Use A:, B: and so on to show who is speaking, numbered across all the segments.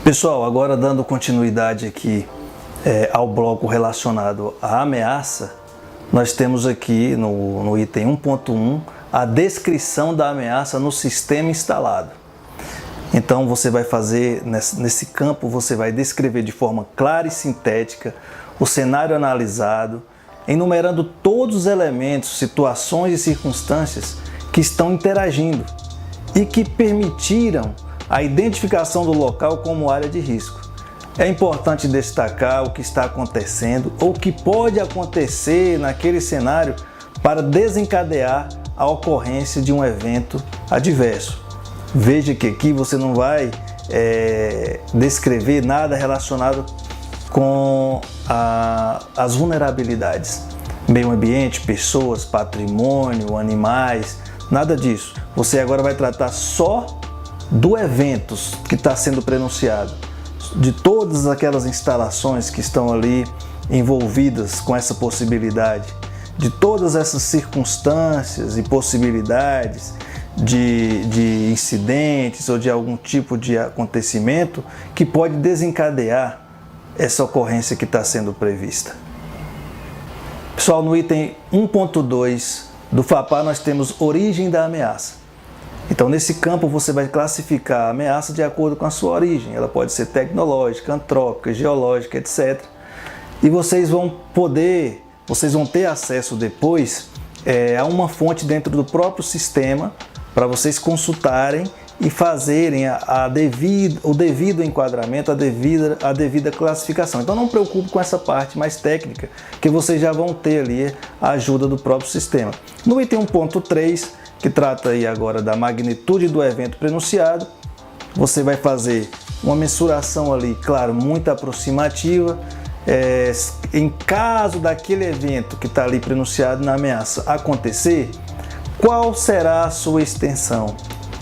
A: Pessoal, agora dando continuidade aqui ao bloco relacionado à ameaça, nós temos aqui no item 1.1 a descrição da ameaça no sistema instalado. Então você vai fazer, nesse campo, você vai descrever de forma clara e sintética o cenário analisado, enumerando todos os elementos, situações e circunstâncias que estão interagindo e que permitiram a identificação do local como área de risco. É importante destacar o que está acontecendo ou o que pode acontecer naquele cenário para desencadear a ocorrência de um evento adverso. Veja que aqui você não vai descrever nada relacionado com as vulnerabilidades. Meio ambiente, pessoas, patrimônio, animais, nada disso. Você agora vai tratar só do evento que está sendo prenunciado, de todas aquelas instalações que estão ali envolvidas com essa possibilidade, de todas essas circunstâncias e possibilidades de incidentes ou de algum tipo de acontecimento que pode desencadear essa ocorrência que está sendo prevista. Pessoal, no item 1.2 do FAPA nós temos origem da ameaça. Então, nesse campo você vai classificar a ameaça de acordo com a sua origem. Ela pode ser tecnológica, antrópica, geológica, etc. E vocês vão ter acesso depois a uma fonte dentro do próprio sistema para vocês consultarem e fazerem o devido enquadramento, a devida classificação. Então não preocupe com essa parte mais técnica, que vocês já vão ter ali a ajuda do próprio sistema. No item 1.3, que trata aí agora da magnitude do evento prenunciado, você vai fazer uma mensuração ali, claro, muito aproximativa. Em caso daquele evento que está ali prenunciado na ameaça acontecer, qual será a sua extensão,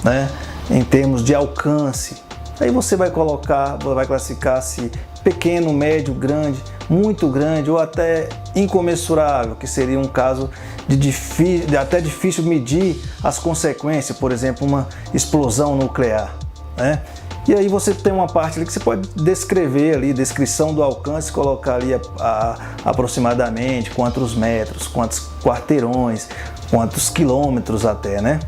A: né? Em termos de alcance. Aí você vai classificar se pequeno, médio, grande, muito grande ou até incomensurável, que seria um caso até difícil medir as consequências, por exemplo, uma explosão nuclear, né? E aí você tem uma parte ali que você pode descrever ali, descrição do alcance, colocar ali aproximadamente quantos metros, quantos quarteirões, quantos quilômetros até, né?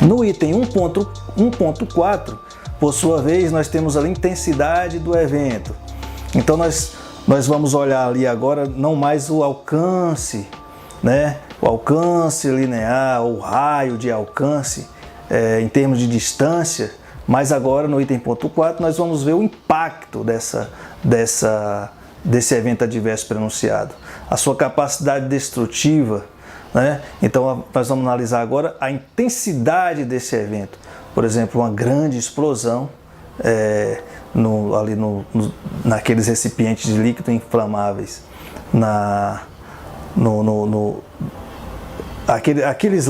A: No item 1.4, por sua vez, nós temos ali a intensidade do evento. Então nós vamos olhar ali agora não mais o alcance, né? O alcance linear, o raio de alcance em termos de distância, mas agora no item 1.4 nós vamos ver o impacto desse evento adverso prenunciado, a sua capacidade destrutiva, né? Então nós vamos analisar agora a intensidade desse evento. Por exemplo, uma grande explosão naqueles recipientes de líquido inflamáveis, aqueles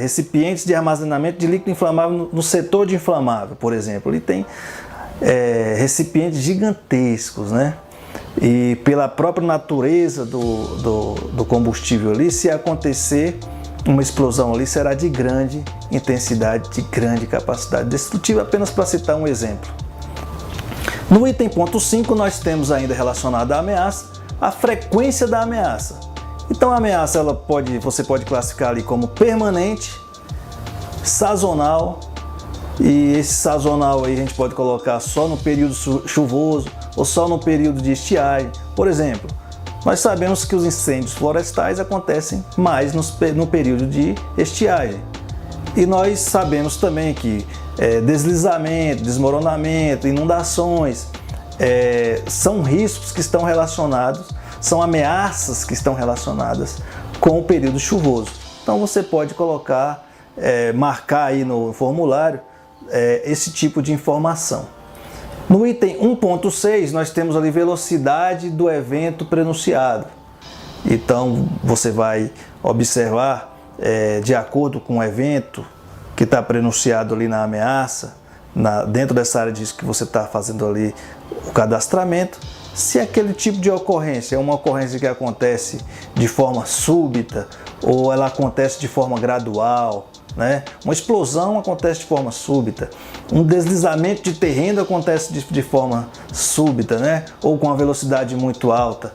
A: recipientes de armazenamento de líquido inflamável no setor de inflamável, por exemplo. Ele tem recipientes gigantescos, né? E pela própria natureza do combustível ali, se acontecer uma explosão ali, será de grande intensidade, de grande capacidade destrutiva, apenas para citar um exemplo. No item 5 nós temos ainda relacionado à ameaça, a frequência da ameaça. Então a ameaça você pode classificar ali como permanente, sazonal, e esse sazonal aí a gente pode colocar só no período chuvoso ou só no período de estiagem. Por exemplo, nós sabemos que os incêndios florestais acontecem mais no período de estiagem. E nós sabemos também que deslizamento, desmoronamento, inundações são riscos que estão relacionados, são ameaças que estão relacionadas com o período chuvoso. Então você pode marcar aí no formulário esse tipo de informação. No item 1.6 nós temos ali velocidade do evento prenunciado. Então você vai observar de acordo com o evento que está prenunciado ali na ameaça, dentro dessa área de risco que você está fazendo ali o cadastramento, se aquele tipo de ocorrência é uma ocorrência que acontece de forma súbita ou ela acontece de forma gradual, né? Uma explosão acontece de forma súbita, um deslizamento de terreno acontece de forma súbita, né? Ou com uma velocidade muito alta.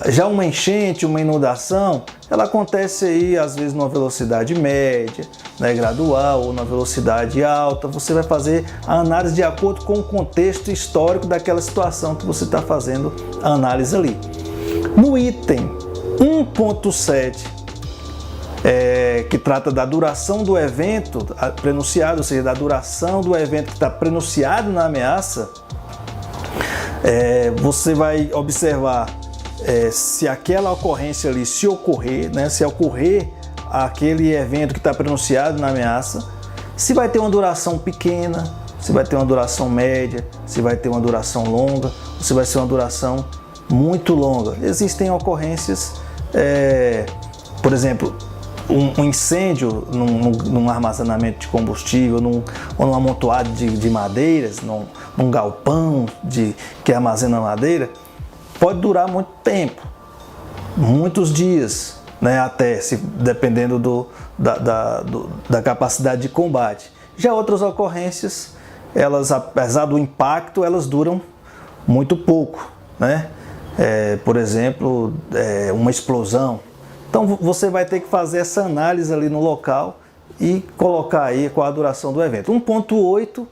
A: Já uma enchente, uma inundação, ela acontece aí às vezes numa velocidade média, né, gradual, ou na velocidade alta. Você vai fazer a análise de acordo com o contexto histórico daquela situação que você está fazendo a análise ali. No item 1.7, que trata da duração do evento prenunciado, ou seja, da duração do evento que está prenunciado na ameaça, você vai observar se aquela ocorrência ali, se ocorrer, né, se ocorrer aquele evento que está prenunciado na ameaça, se vai ter uma duração pequena, se vai ter uma duração média, se vai ter uma duração longa, ou se vai ser uma duração muito longa. Existem ocorrências, por exemplo, um incêndio num armazenamento de combustível, ou num amontoado de madeiras, num galpão que armazena madeira, pode durar muito tempo, muitos dias, né, até, dependendo da capacidade de combate. Já outras ocorrências, elas, apesar do impacto, elas duram muito pouco, né? Por exemplo, uma explosão. Então você vai ter que fazer essa análise ali no local e colocar aí qual a duração do evento. 1.8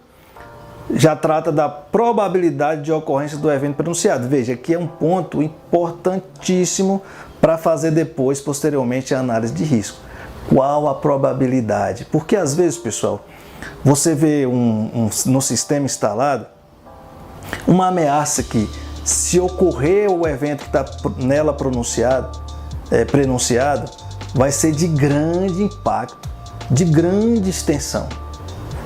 A: já trata da probabilidade de ocorrência do evento prenunciado. Veja, aqui é um ponto importantíssimo para fazer depois, posteriormente, a análise de risco. Qual a probabilidade? Porque às vezes, pessoal, você vê no sistema instalado uma ameaça que, se ocorrer o evento que está nela prenunciado, vai ser de grande impacto, de grande extensão,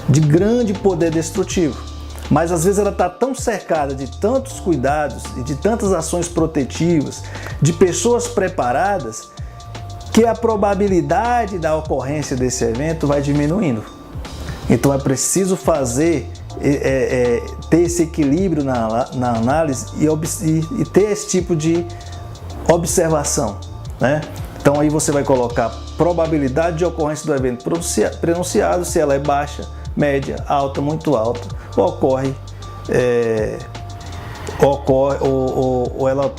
A: de grande poder destrutivo. Mas às vezes ela está tão cercada de tantos cuidados e de tantas ações protetivas, de pessoas preparadas, que a probabilidade da ocorrência desse evento vai diminuindo. Então é preciso ter esse equilíbrio na análise e ter esse tipo de observação, né? Então aí você vai colocar probabilidade de ocorrência do evento prenunciado, se ela é baixa, média, alta, muito alta, ou ela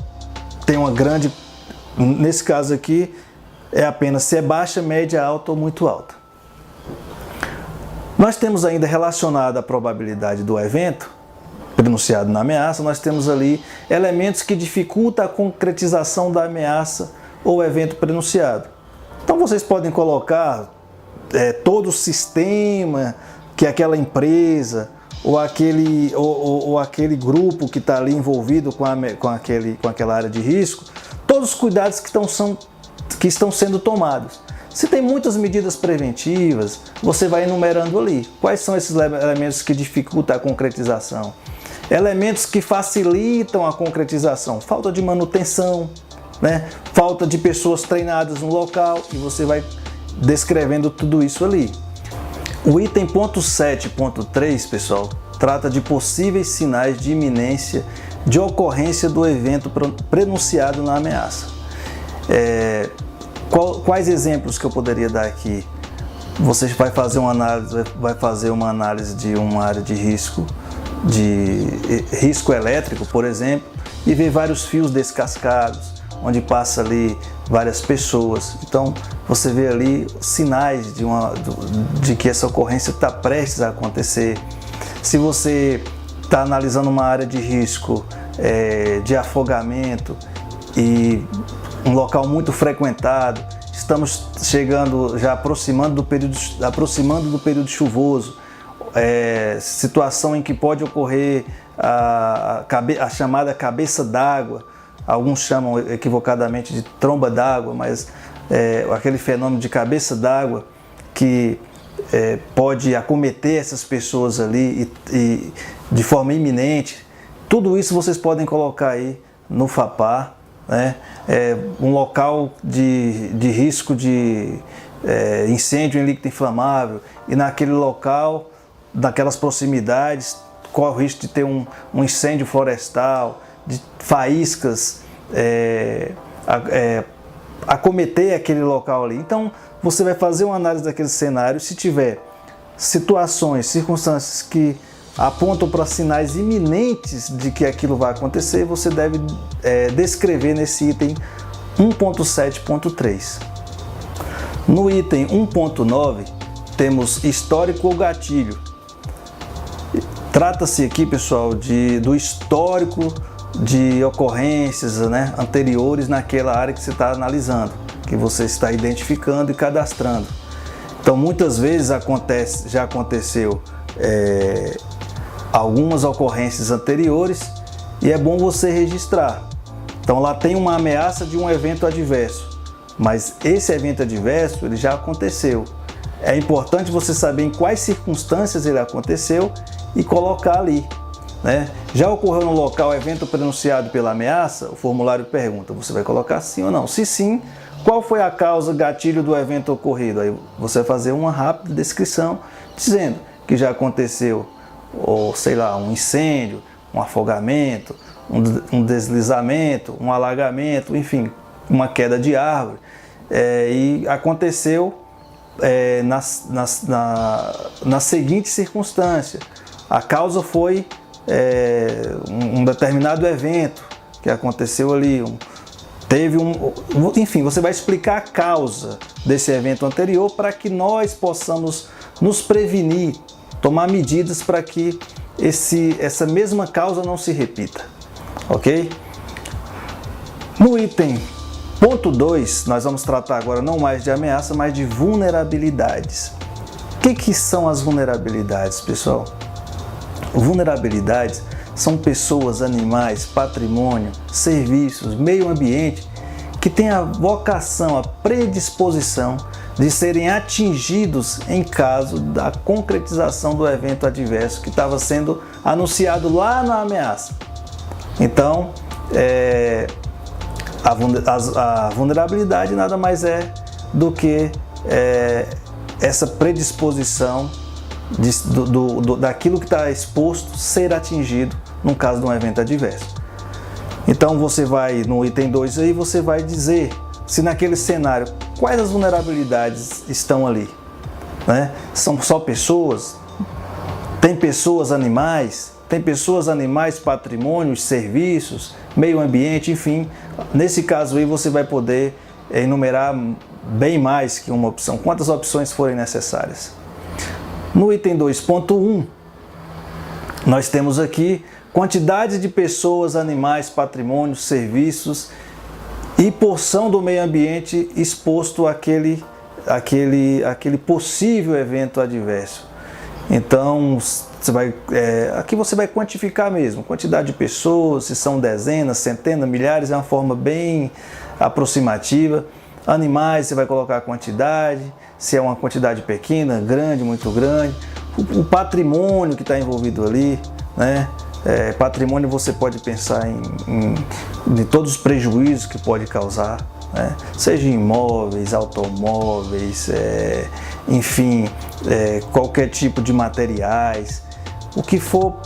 A: tem uma grande, nesse caso aqui, é apenas se é baixa, média, alta ou muito alta. Nós temos ainda relacionado à probabilidade do evento prenunciado na ameaça, nós temos ali elementos que dificultam a concretização da ameaça ou evento prenunciado. Então vocês podem colocar todo o sistema que aquela empresa ou aquele grupo que está ali envolvido com aquela área de risco, todos os cuidados que estão sendo tomados. Se tem muitas medidas preventivas, você vai enumerando ali. Quais são esses elementos que dificultam a concretização? Elementos que facilitam a concretização. Falta de manutenção, né? Falta de pessoas treinadas no local, e você vai descrevendo tudo isso ali. O item 7.3, pessoal, trata de possíveis sinais de iminência de ocorrência do evento prenunciado na ameaça. Quais exemplos que eu poderia dar aqui? Você vai fazer uma análise de uma área de risco elétrico, por exemplo, e ver vários fios descascados, onde passa ali várias pessoas. Então você vê ali sinais de que essa ocorrência está prestes a acontecer. Se você está analisando uma área de risco de afogamento e um local muito frequentado, estamos chegando, já aproximando do período chuvoso, situação em que pode ocorrer a chamada cabeça d'água, alguns chamam equivocadamente de tromba d'água, mas aquele fenômeno de cabeça d'água que pode acometer essas pessoas ali e de forma iminente. Tudo isso vocês podem colocar aí no FAPAR, né? Um local de risco de incêndio em líquido inflamável, e naquele local, naquelas proximidades, corre o risco de ter um incêndio florestal, de faíscas acometer aquele local ali. Então você vai fazer uma análise daquele cenário. Se tiver situações, circunstâncias que apontam para sinais iminentes de que aquilo vai acontecer, você deve descrever nesse item 1.7.3. No item 1.9 temos histórico ou gatilho. Trata-se aqui, pessoal, do histórico de ocorrências, né, anteriores naquela área que você está analisando, que você está identificando e cadastrando. Então, muitas vezes já aconteceu algumas ocorrências anteriores e é bom você registrar. Então, lá tem uma ameaça de um evento adverso, mas esse evento adverso ele já aconteceu. É importante você saber em quais circunstâncias ele aconteceu e colocar ali, né? Já ocorreu no local evento prenunciado pela ameaça? O formulário pergunta, você vai colocar sim ou não. Se sim, qual foi a causa, gatilho do evento ocorrido? Aí você vai fazer uma rápida descrição dizendo que já aconteceu, ou sei lá, um incêndio, um afogamento, um deslizamento, um alagamento, enfim, uma queda de árvore. E aconteceu na seguinte circunstância. A causa foi um determinado evento que aconteceu ali, enfim, você vai explicar a causa desse evento anterior para que nós possamos nos prevenir, tomar medidas para que essa mesma causa não se repita, ok? No item ponto 2, nós vamos tratar agora não mais de ameaça, mas de vulnerabilidades. O que são as vulnerabilidades, pessoal? Vulnerabilidades são pessoas, animais, patrimônio, serviços, meio ambiente que têm a vocação, a predisposição de serem atingidos em caso da concretização do evento adverso que estava sendo anunciado lá na ameaça. Então, a vulnerabilidade nada mais é do que essa predisposição daquilo que está exposto ser atingido no caso de um evento adverso. Então você vai no item 2 aí, você vai dizer se naquele cenário quais as vulnerabilidades estão ali, né? São só pessoas? Tem pessoas, animais? Tem pessoas, animais, patrimônios, serviços, meio ambiente, enfim. Nesse caso aí você vai poder enumerar bem mais que uma opção, quantas opções forem necessárias. No item 2.1, nós temos aqui quantidade de pessoas, animais, patrimônios, serviços e porção do meio ambiente exposto àquele possível evento adverso. Então, aqui você vai quantificar mesmo, quantidade de pessoas, se são dezenas, centenas, milhares, é uma forma bem aproximativa. Animais, você vai colocar a quantidade, se é uma quantidade pequena, grande, muito grande. O patrimônio que está envolvido ali, né? Patrimônio você pode pensar em todos os prejuízos que pode causar, né? Seja imóveis, automóveis, enfim, qualquer tipo de materiais. O que for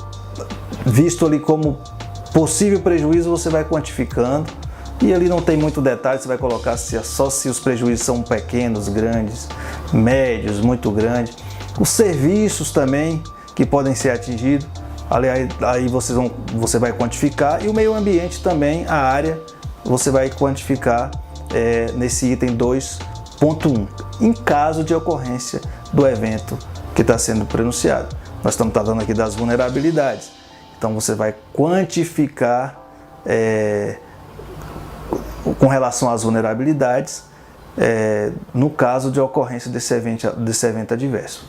A: visto ali como possível prejuízo, você vai quantificando. E ali não tem muito detalhe, você vai colocar só se os prejuízos são pequenos, grandes, médios, muito grandes. Os serviços também que podem ser atingidos, aí você vai quantificar. E o meio ambiente também, a área, você vai quantificar nesse item 2.1, em caso de ocorrência do evento que está sendo prenunciado. Nós estamos tratando aqui das vulnerabilidades. Então você vai quantificar com relação às vulnerabilidades, no caso de ocorrência desse evento adverso.